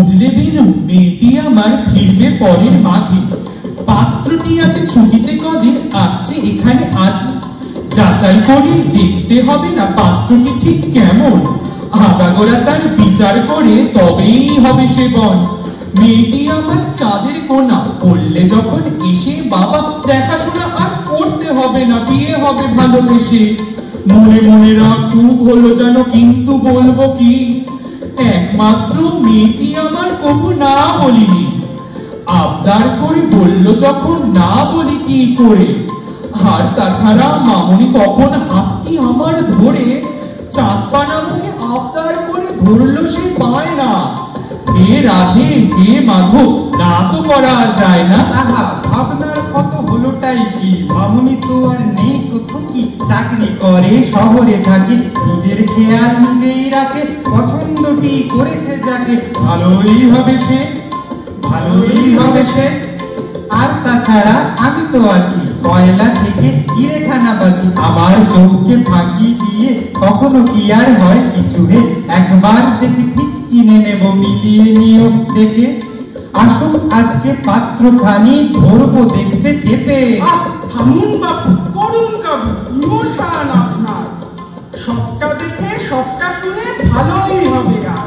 বুঝলে বিনু, মেয়েটি আমার ফিরবে পরের মাঘে। পাত্রটি আছে ছুটিতে কদিন, আসছে এখানে আজ। যাচাই করে দেখতে হবে না পাত্রটি ঠিক কেমন, আগাগোড়া তার বিচার করে তবেই হবে সেবন। মেয়েটি আমার চাঁদের কোনা, বললে যখন এসে বাবা দেখাশোনা আর করতে হবে না, বিয়ে হবে ভালোবেসে। মনে মনে রাগ খুব হলো যেন, কিন্তু বলবো কি, একমাত্র মেয়েটি আমার কবু না বলিনি। আবদার করে বললো যখন, না বলি কি করে। আর তাছাড়া মামুনি তখন হাতটি আমার ধরে চাঁদ পানা মুখে আবদার করে ধরলো, সে পায় না। হে রাধে, হে মাধব, না তো করা যায় না। আহা, ভাবনার কত হলোটাই কি, মামুনি তো আর নেই কোথাও, কি চাকরি করে শহরে থাকে, নিজের খেয়াল নিজেই রাখে, পছন্দটি করেছে যাকে, ভালোই হবে সে, ভালোই হবে সে। আর তাছাড়া আমি তো আছি, কয়লা থেকে হিরেখানা বাঁচি, আমার চোখকে ফাঁকি দিয়ে কখনো কি আর হয় কিছু রে। একবার দেখে ঠিক চিনে নেব, মিলিয়ে নিয়ম দেখে। আসুন আজকে পাত্রখানি ধরবো, দেখবে চেপে। থামুন বাবু, করুন কাবু, ইমোশন আপনার। সবটা দেখে সবটা শুনে ভালোই হবে আর।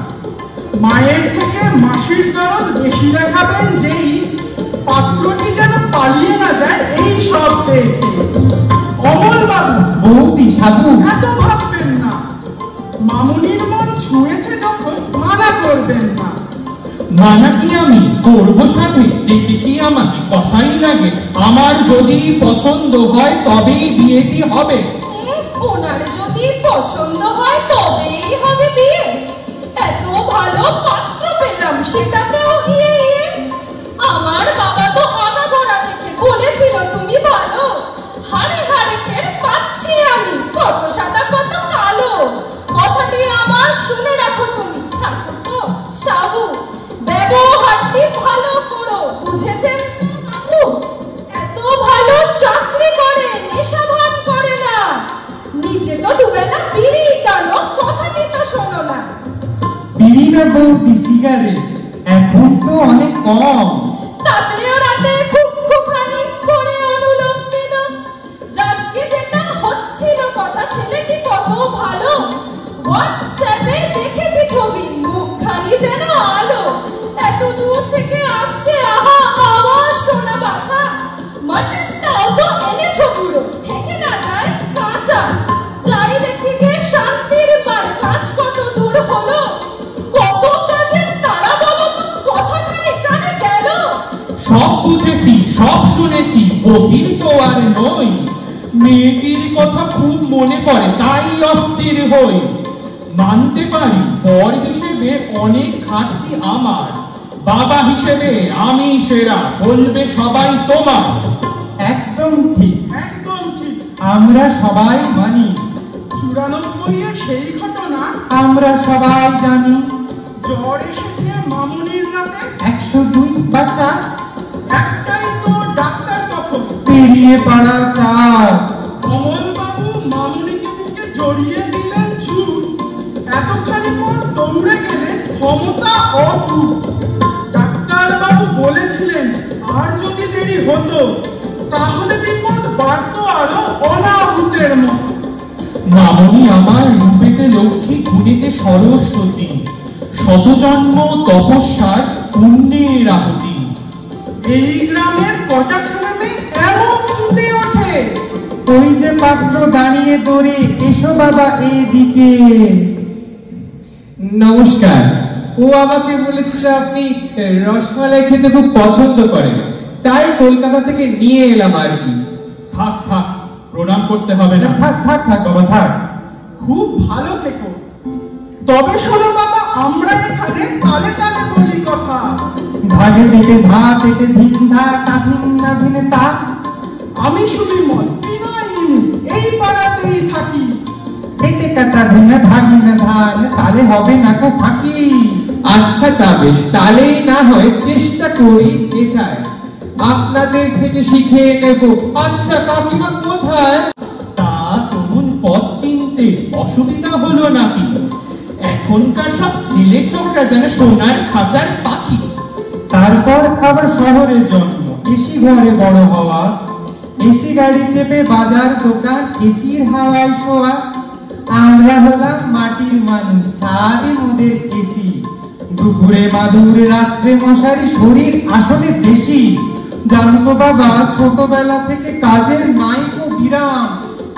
মায়ের থেকে মাসির দরদ বেশি দেখাবেন যেই, পাত্রটি যেন পালিয়ে না যায় এই সব দেখে। অমল বাবু, বৌদি সাবু, এত ভাববেন না। মামুনির মন ছুঁয়েছে যখন, মানা করবেন না। মানা কি আমি করবো সাথে, দেখে কি আমাকে কষাই লাগে। আমার যদি পছন্দ হয় তবেই বিয়েটি হবে। ওনার যদি পছন্দ হয় তবেই হবে বিয়ে। এত ভালো পাত্র পেলাম, সেটাতেও ইয়ে ইয়ে। আমার বাবা তো আগাগোড়া দেখে বলেছিল তুমি ভালো। হাড়ে হাড়ে টের পাচ্ছি আমি, কত সাদা কত কালো। কথাটি আমার শুনে রাখো তুমি, ঠাকুর তো সাবু, ব্যবহারটি ভালো করো, বুঝেছেন বাবু? এত ভালো চাকরি করে, নেশা ভান করে না। নিচে তো দুবেলা বিড়ি টানো, কথাটি তো শোনো না। বিড়ি না বৌদি, সিগারেট, এখন তো অনেক কম। তাতেও রাতে খুব খুবখানি করে অনুলোম বিলোম। যাকে যেটা হচ্ছিল কথা, ছেলেটি কত ভালো। হোয়াটসঅ্যাপে দেখেছি ছবি, মুখখানি যেন আলো। এত দূর থেকে আসছে, আহা আমার সোনা বাছা। মাটনটাও তো এনেছো পুরো, থেকে না যায় কাঁচা। যাই দেখি গে শান্তির বার, কাজ কত দূর হলো। কত কাজের তারা বলো তো, কথাখানি কানে গেল। সব বুঝেছি, সব শুনেছি, বধির তো আর নই। মেয়েটির কথা খুব মনে পড়ে, তাই অস্থির হই। মানতে পারি বর হিসেবে অনেক ঘাটতি আমার, বাবা হিসেবে আমি সেরা, বলবে সবাই তোমার। একদম ঠিক, একদম ঠিক। আমরা সবাই মানি, 94-এ সেই ঘটনা আমরা সবাই জানি। জ্বর এসেছে মামুনির রাতে, 102 বাচ্চা, একটাই তো ডাক্তার তখন। পেরিয়ে পাড়া চার। অমল বাবু মামুনিকে বুকে জড়িয়ে দিলেন ছুট। এতখানি পর দৌড়ে গেলে ক্ষমতা অটুট। ডাক্তার বাবু বলেছিলেন আর যদি দেরি হতো তাহলে বিপদ বাড়তো আরো অনাহুতের মতো। মামনি আমার রূপেতে লক্ষ্মী, গুণেতে সরস্বতী, শতজন্ম তপস্যার পুণ্যের আহুতি। এই গ্রামের কটা ছেলে মেয়ে এমন উঁচুতে ওঠে। ওই যে পাত্র দাঁড়িয়ে দৌড়ে, এসো বাবা এদিকে। নমস্কার। ও আমাকে বলেছিল আপনি রসমালাই খেতে খুব পছন্দ করেন, তাই কলকাতা থেকে নিয়ে এলাম আর কি। থাক থাক, প্রণাম করতে হবে না। থাক থাক থাক বাবা থাক। খুব ভালো থেকো। তবে শোনো বাবা, আমরা এখানে তালে তালে বলি কথা। ধাগে পেটে ধা, পেটে ধিন ধা, তা ধিন না ধিনে তা। আমি সুবিমল, এই পাড়াতেই থাকি। পেটে কাটা ধিনা ধাগি না ধান, তালে হবে না কো ফাঁকি। আচ্ছা তা বেশ, তাহলেই না হয় চেষ্টা করি এটাই, আপনাদের থেকে শিখে নেব। আচ্ছা কাকিমা কোথায়? তা তরুণ পথ চিনতে অসুবিধা হলো নাকি? এখনকার সব ছেলে ছোকরা যেন সোনার খাঁচার পাখি। তারপর আবার শহরে জন্ম, এসি ঘরে বড় হওয়া, এসি গাড়ি চেপে বাজার দোকান, এসির হাওয়ায় শোয়া। আমরা হলাম মাটির মানুষ, ছাদে মোদের এসি, দুপুরে মাদুর, রাত্রে মশারি, শরীর আসলে বেশি। জানতো বাবা ছোটবেলা থেকে কাজের নাই ও বিরাম,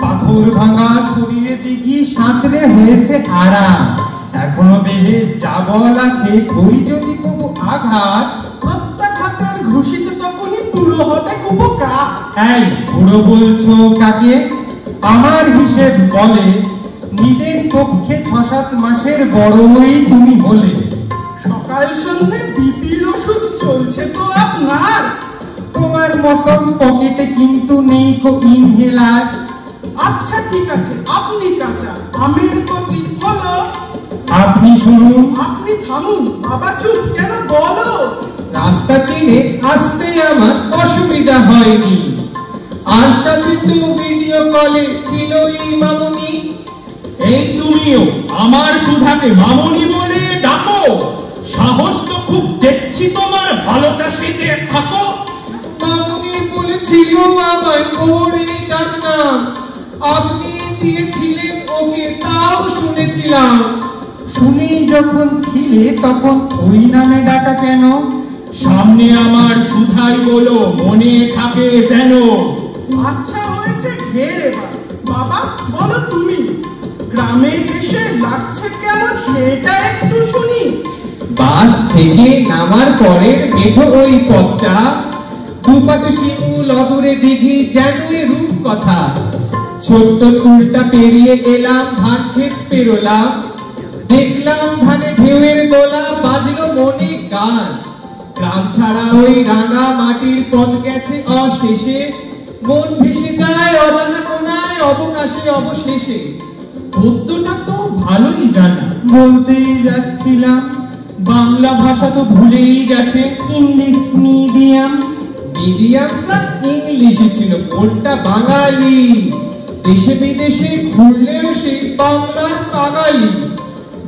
পাথর ভাঙা শরীরে দিঘি সাঁতরে হয়েছে আরাম। এখনো দেহে যা বল আছে, করি যদি কবু আঘাত, প্রত্যাঘাতের ঘুষিত তখনই পুরো হবে কুপকার। এই বুড়ো বলছো কাকে? আমার হিসেব বলে নিজের পক্ষে 6-7 মাসের বড়ই তুমি হলে। সকাল সন্ধ্যে বিপির ওষুধ চলছে তো আপনার। তোমার মতন পকেটে কিন্তু নেই কো ইনহেলার। আচ্ছা ঠিক আছে, আপনি কাঁচা আমের কচি হলো। আপনি শুনুন, আপনি থামুন, বাবা চুপ কেন বলো। রাস্তা চিনে আসতে আমার অসুবিধা হয়নি, আর সাথে তো ভিডিও কলে ছিল এই মামুনি। এই তুমিও আমার সুধাকে মামুনি বলে ডাকো? সাহস তো খুব দেখছি তোমার, ভালোটা সেজে থাকো। মামুনি বলেছিল আমায় ওরে ডাক নাম, আপনি দিয়েছিলেন ওকে তাও শুনেছিলাম। শুনেই যখন ছিলে তখন ওই নামে ডাকা কেন? সামনে আমার সুধাই বলো, মনে থাকে যেন। আচ্ছা হয়েছে ঘের এবার, বাবা বলো তুমি। গ্রামে এসে লাগছে কেমন সেটা একটু শুনি। বাস থেকে নামার পরে মেঠো ওই পথটা, দুপাশে শিমুল, অদূরে দিঘি, যেন এ রূপ কথা। ছোট্ট স্কুলটা পেরিয়ে এলাম, ধান ক্ষেত পেরোলাম, দেখলাম ধানে ঢেউয়ের দোলা, বাজলো মনে গান। গ্রাম ছাড়া ওই রাঙা মাটির পথ গেছে অশেষে, মন ভেসে যায় অজানা কোনায়, অবকাশে অবশেষে। পদ্যটা তো ভালোই জানা, বলতেই যাচ্ছিলাম, বাংলা ভাষা তো ভুলেই গেছে। English medium. মিডিয়ামটা ইংলিশে ছিল, কোনটা বাঙালি। দেশে বিদেশে ঘুরলেও সেই বাংলার বাঙালি।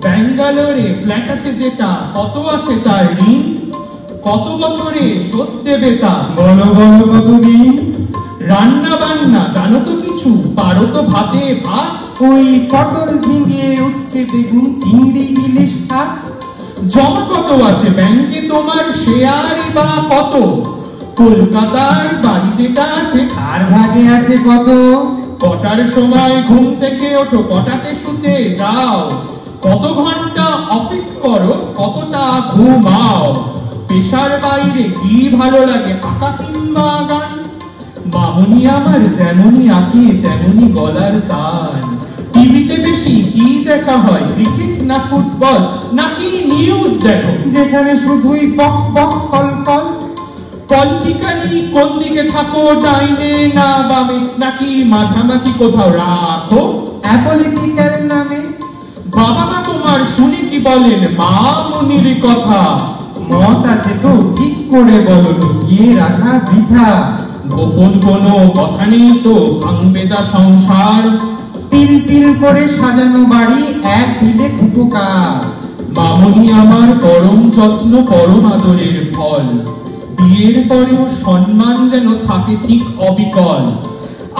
ব্যাঙ্গালোরে ফ্ল্যাট আছে যেটা, কত আছে তার ঋণ? কত বছরে শোধ দেবে তা? বলো বলো কতদিন? রান্না বান্না জানো তো কিছু? পারো তো ভাতে ভাত? ওই পটল, ঝিঙে, উচ্ছে, বেগুন, চিংড়ি, ইলিশ শাক। জমা কত আছে ব্যাংকে তোমার, শেয়ারই বা কত? কলকাতার বাড়ি যেটা আছে আর ভাগে আছে কত? কটার সময় ঘুম থেকে ওঠো, কটাতে শুতে যাও? কত ঘন্টা অফিস করো, কতটা ঘুমাও? পেশার বাইরে কি ভালো লাগে, আঁকা কিংবা গান? মামুনি আমার যেমনই আঁকে তেমনি গলার তান। টিভিতে বেশি কি দেখা হয়, ক্রিকেট না ফুটবল নাকি নিউজ দেখো? যেখানে শুধুই বক বক কল কল। পলিটিক্যালি কোন দিকে থাকো, ডাইনে না বামে নাকি মাঝামাঝি কোথাও রাখো? অ্যাপলিটিক্যাল নামে। বাবা মা তোমার শুনে কি বলেন মামুনির কথা? মত আছে তো ঠিক করে বলো, লুকিয়ে রাখা বৃথা। গোপন কোনো কথা নেই তো, ভাঙবে যা সংসার। তিল তিল করে সাজানো বাড়ি, এক দিলে উপকার। মামুনি আমার পরম যত্ন, পরম আদরের ফল। বিয়ের পরেও সম্মান যেন থাকে ঠিক অবিকল।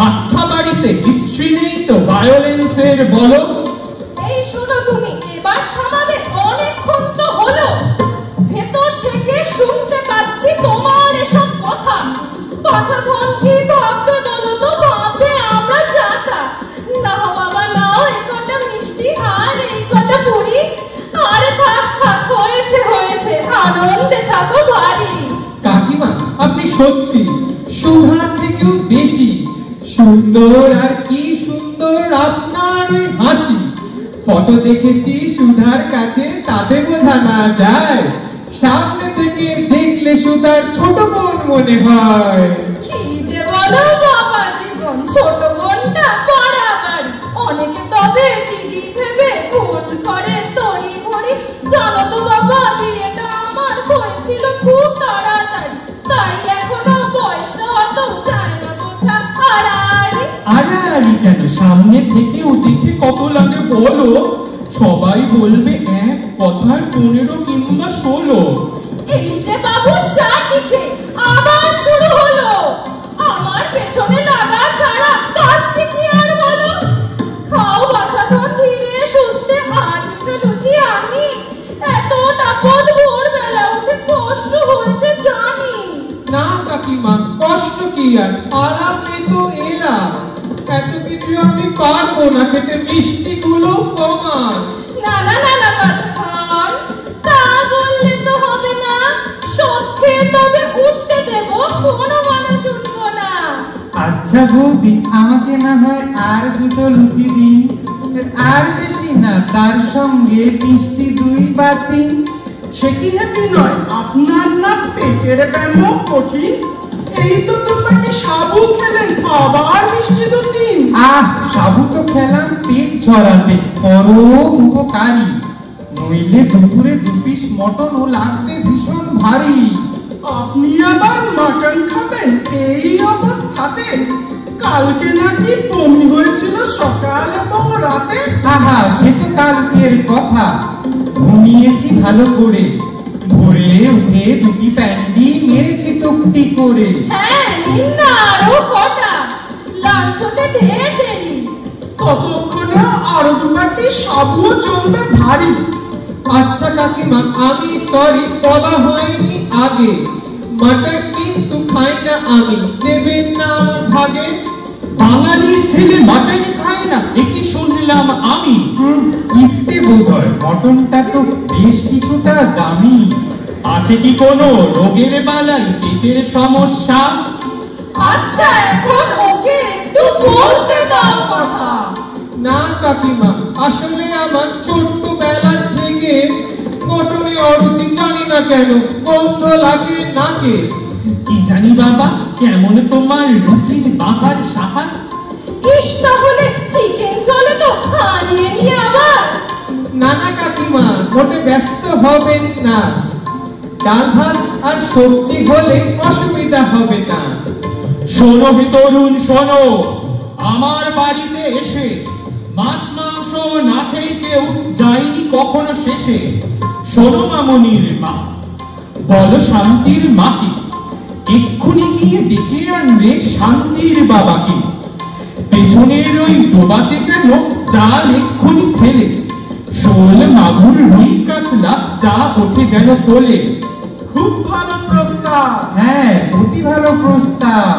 আচ্ছা বাড়িতে হিস্ট্রি নেই তো ভায়োলেন্সের বলো? এই শোনো তুমি, এবার থামাবে, অনেকক্ষণ তো হলো। ভেতর থেকে শুনতে পাচ্ছি তোমার এসব কথা। পাছাধন কি ভাববে বলো তো, ভাববে আমরা জাতা। নাও বাবা নাও, এই কটা মিষ্টি আর এই কটা পুরি। আরে থাক থাক, হয়েছে হয়েছে, আনন্দে থাকো বাড়ি। কাকিমা আপনি সত্যি সুধার থেকেও বেশি সুন্দর, আর কি সুন্দর আপনার ওই হাসি। ফটো দেখেছি সুধার কাছে, তাতে বোঝা না যায়, সামনে থেকে দেখলে সুধার ছোট বোন মনে হয়। কি যে বলো বাবা জীবন, ছোট বোনটা বরাবর। অনেকে তবে দিদি ভেবে ভুল করে তড়ি ঘড়ি। জানো তো বাবা, বিয়েটা আমার হয়েছিল খুব তাড়াতাড়ি, তাই এখনো বয়সটা অত যায় না বোঝা। আড়াআড়ি আরে কেন, সামনে থেকেও দেখে কত লাগে বলো? সবাই বলবে এক কথায় 15 কিংবা 16। এই যে বাবু চারদিকে আবার শুরু হলো। আমার পেছনে লাগা ছাড়া কাজটি কি আর বলো? খাও বাছাধন ধীরে সুস্থে আর দুটো লুচি আনি। এত তাপদ ভোরবেলা উঠে কষ্ট হয়েছে জানি। না কাকিমা, কষ্ট কি আর আপনি তো এলাম। এত কিছু আমি পারবো না খেতে, মিষ্টি গুলো কমান। না না না না বাছাধন, তা বললে তো হবে না। সব খেয়ে তবে উঠতে দেব, কোনো মানা শুনবো না। আচ্ছা বৌদি, আমাকে না হয় আর দুটো লুচি দিন, আর বেশি না, তার সঙ্গে মিষ্টি 2 বা 3। সে কি হেপি নয়? আপনার না পেটের ব্যামো কঠিন। এই তো তোমাকে সাবু খেলেন, আবার মিষ্টি 2-3। আহ, সাবু তো খেলাম পেট ছড়াতে, পরম উপকারী। নইলে দুপুরে 2 পিস মটনও লাগবে ভীষণ ভারী। আপনি আবার মাটন খাবেন এই অবস্থাতে? কালকে নাকি বমি হয়েছিল সকাল এবং রাতে। আহা, সে তো কালকের কথা। ঘুমিয়েছি ভালো করে, ভোরে উঠে 2টি প্যান্ডি মেরেছি টুকটি করে। হ্যাঁ, নিন না আরো কটা, লাঞ্চ হতে ঢের দেরি। ততক্ষণে আরো 2 বাটি সাবুও চলবে ভারী। আচ্ছা কাকিমা, আমি সরি, বলা হয়নি আগে। মাটন কিন্তু খাই না আমি, দেবেন না আমার ভাগে। বাঙালির ছেলে মাটন খায় না, এটি শুনলাম আমি। ইফতে বোধ হয়, মটনটা তো বেশ কিছুটা দামি। আছে কি কোনো রোগের বালাই, পেটের সমস্যা? আচ্ছা, এখন ওকে একটু বলতে দাও কথা। না কাকিমা, আসলে আমার ছোট্টবেলার থেকে মটনে অরুচি, জানি না কেন, গন্ধ লাগে নাকে। কি জানি বাবা, কেমন তোমার রুচির বাহার সাহার। ইস, তাহলে চিকেন চলে তো, আনিয়ে নিয়ে আবার। না না কাকিমা, মোটে ব্যস্ত হবেন না। ডাল ভাত আর সবজি হলে অসুবিধা হবে না। শোনো হে তরুণ, শোনো, আমার বাড়িতে এসে মাছ মাংস না খেয়ে কেউ যায়নি কখনো শেষে। শোনো মামনির মা, বলো শান্তির মাকে, এক্ষুনি গিয়ে ডেকে আনবে শান্তির বাবাকে। পেছনের ওই ডোবাতে যেন জাল এক্ষুনি ফেলে, শোল মাগুর রুই কাতলা যা ওঠে যেন তোলে। খুব ভালো প্রস্তাব। হ্যাঁ, অতি ভালো প্রস্তাব।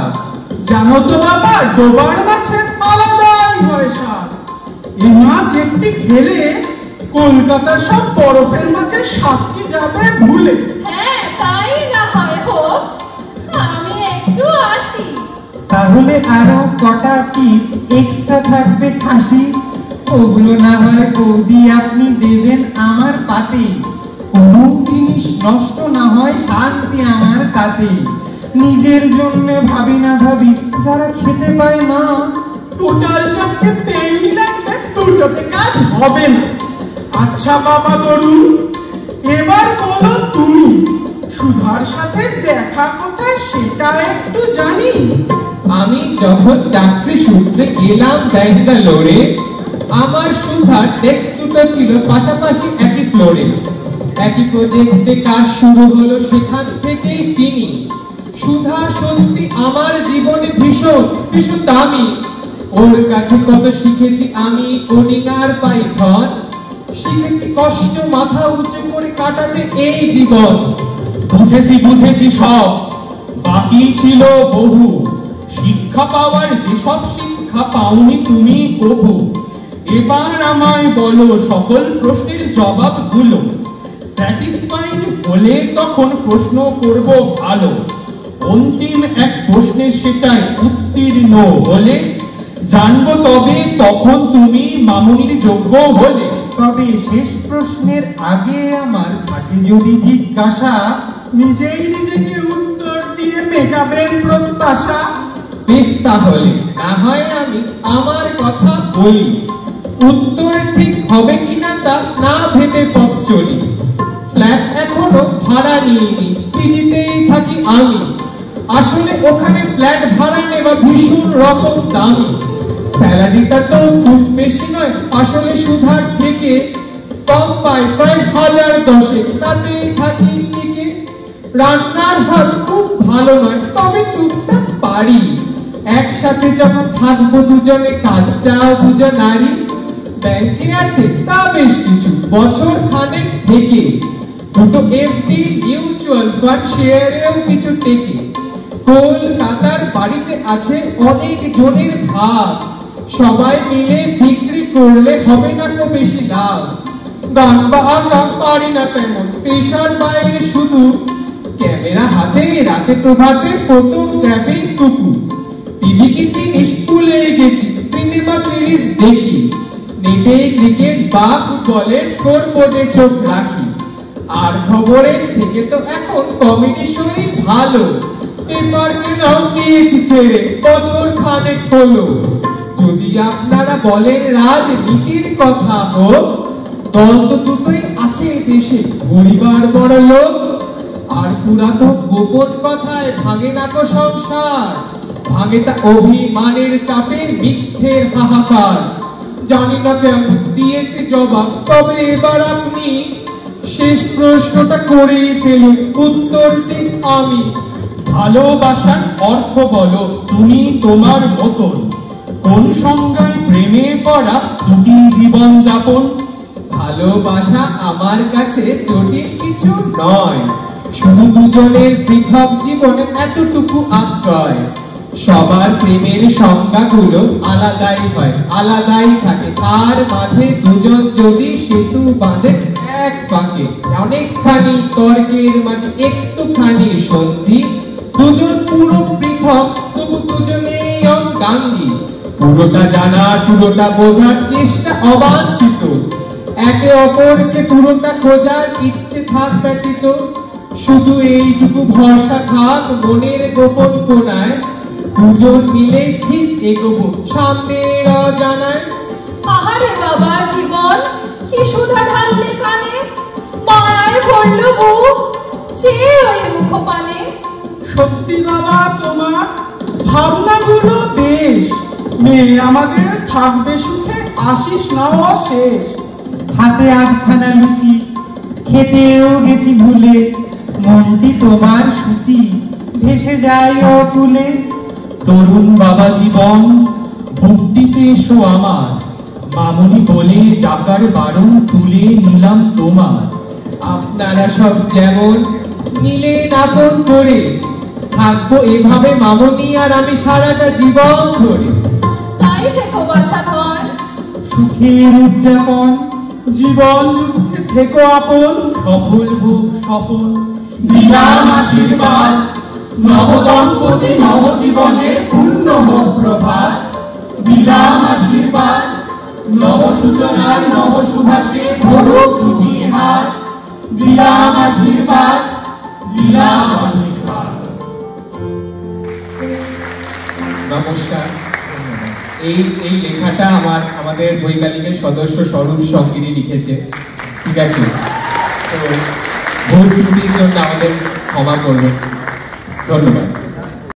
জানো তো বাবা, ডোবার মাছের আলাদাই হয় স্বাদ। এই মাছ একটি খেলে কলকাতার সব বরফের মাছের স্বাদ কি যাবে ভুলে। হ্যাঁ, তাই না হয় হোক, আমি একটু আসি। তাহলে আরো কটা পিস এক্সট্রা থাকবে খাসি, ওগুলো না হয় বৌদি আপনি দেবেন আমার পাতে। কোনো জিনিস নষ্ট না হয়, শান্তি আমার তাতে। নিজের জন্য ভাবি না ভাবি, যারা খেতে পায় না। টোটাল 4টে পেইনি লাগবে, 2টোতে কাজ হবে না। আচ্ছা বাবা তরুণ, এবার বলো তুমি, সুধার সাথে দেখা কোথায় সেটা একটু জানি। আমি যখন চাকরি সূত্রে গেলাম ব্যাঙ্গালোরে, আমার সুধার ডেস্ক দুটো ছিল পাশাপাশি একই ফ্লোরে। একই প্রজেক্টে কাজ শুরু হলো, সেখান থেকেই চিনি সুধা সত্যি আমার জীবনে ভীষণ ভীষণ দামি। ওর কাছে কত শিখেছি আমি, কোডিং আর পাইথন। শিখেছি কষ্ট মাথা উঁচু করে কাটাতে এই জীবন। বুঝেছি বুঝেছি সব, বাকি ছিল বহু। শিক্ষা পাওয়ার যেসব শিক্ষা পাওনি তুমি কবু। এবার আমায় বলো সকল প্রশ্নের জবাবগুলো। স্যাটিসফাইড হলে তখন প্রশ্ন করব ভালো। অন্তিম এক প্রশ্নে সেটাই উত্তীর্ণ হলে জানবো তবে তখন তুমি মামুনির যোগ্য হলে। তবে শেষ প্রশ্নের আগে আমার থাকে যদি জিজ্ঞাসা, নিজেই নিজেকে উত্তর দিয়ে মেটাবেন প্রত্যাশা। বেশ, তাহলে না হয় আমি আমার কথা বলি। উত্তর ঠিক হবে কিনা তা না ভেবে পথ চলি। ফ্ল্যাট এখনো ভাড়া নিইনি, পিজিতেই থাকি আমি। আসলে ওখানে ফ্ল্যাট ভাড়া নেওয়া ভীষণ রকম দামি। স্যালারিটা তো খুব বেশি নয়, আসলে সুধার থেকে কম পাই প্রায় 1010, তাতেই থাকি টিকে। রান্নার হাত খুব ভালো নয়, তবে টুকটাক পারি। একসাথে যখন থাকবো দুজনে, কাজটাও দুজনারই। ব্যাংকে আছে তা বেশ কিছু, বছর খানেক থেকে। দুটো এফডি, মিউচুয়াল ফান্ড, শেয়ারেও কিছু টেকে। কলকাতার বাড়িতে আছে অনেক জনের ভাগ, সবাই মিলে বিক্রি করলে হবে না তো বেশি লাভ। গান বা আঁকা পারি না তেমন, পেশার বাইরে শুধু ক্যামেরা হাতে রাতে তো ভাতে ফটোগ্রাফি টুকু। টিভি কি জিনিস ভুলে গেছি, সিনেমা সিরিজ দেখি। নেটে ক্রিকেট বা ফুটবলের স্কোর বোর্ডে চোখ রাখি। আর খবরের থেকে তো এখন কমেডি শোই ভালো। পেপারকে নাম দিয়েছি ছেড়ে, বছর খানেক হলো। যদি আপনারা বলেন রাজনীতির কথা হোক, দল তো দুটোই আছে দেশে, পরিবার বড় লোক। আর পুরাতন গোপন কথায় ভাঙে না তো সংসার, ভাঙে তা অভিমানের চাপে মিথ্যের হাহাকার। জানি না কেমন দিয়েছে জবাব, তবে এবার আপনি শেষ প্রশ্নটা করেই ফেলুন, উত্তর দিন আমি। ভালোবাসার অর্থ বলো তুমি তোমার মতন, কোন সংজ্ঞায় প্রেমে পড়া দুটি জীবন যাপন। ভালোবাসা আমার কাছে জটিল কিছু নয়, শুধু দুজনের পৃথক জীবনে এতটুকু আশ্রয়। সবার প্রেমের সংজ্ঞাগুলো আলাদাই হয়, আলাদাই থাকে। তার মাঝে দুজন যদি সেতু বাঁধে এক ফাঁকে, অনেকখানি তর্কের মাঝে একটুখানি সন্ধি। দুজন পুরো পৃথক, তবু দুজনেই অঙ্গাঙ্গী। পুরোটা জানার, পুরোটা বোঝার চেষ্টা অবাঞ্ছিত। একে অপরকে পুরোটা খোঁজার ইচ্ছে থাক ব্যতীত। শুধু এইটুকু ভরসা থাক মনের গোপন কোণায়, দুজন মিলে ঠিক এগোবো সামনের অজানায়। আহারে বাবা জীবন, কি সুধা ঢাললে কানে, মায়ায় ভরলো বুক, চেয়ে ওই মুখপানে। সত্যি বাবা তোমার ভাবনাগুলো বেশ, মেয়ে আমাদের থাকবে সুখে, আসিস না অশেষ। হাতে আধখানা লুচি, খেতেও গেছি ভুলে। মনটি তোমার সূচি, ভেসে যায় অকুলে। তরুণ বাবা জীবন, ভক্তিতে এসো আমার, মামুনি বলে ডাকার বারণ তুলে নিলাম তোমার। আপনারা সব যেমন নিলেন আপন করে, থাকবো এভাবে মামনি আর আমি সারাটা জীবন ধরে। তাই থেকো বাছাধন, সুখের উদযাপন, জীবন যুদ্ধে থেকো আপন, সফল হোক স্বপন। দিলাম আশীর্বাদ, নবদম্পতি নবজীবনের পূর্ণ হোক প্রভাত। দিলাম আশীর্বাদ, নব সূচনার নব সুভাষে ভরুক দুটি হাত। দিলাম আশীর্বাদ, দিলাম আশীর্বাদ। নমস্কার। এই লেখাটা আমাদের বৈকালিকের সদস্য স্বরূপ সঙ্গিনী লিখেছে, ঠিক আছে? তো ভুল ত্রুটির জন্য আমাদের ক্ষমা করবেন, ধন্যবাদ।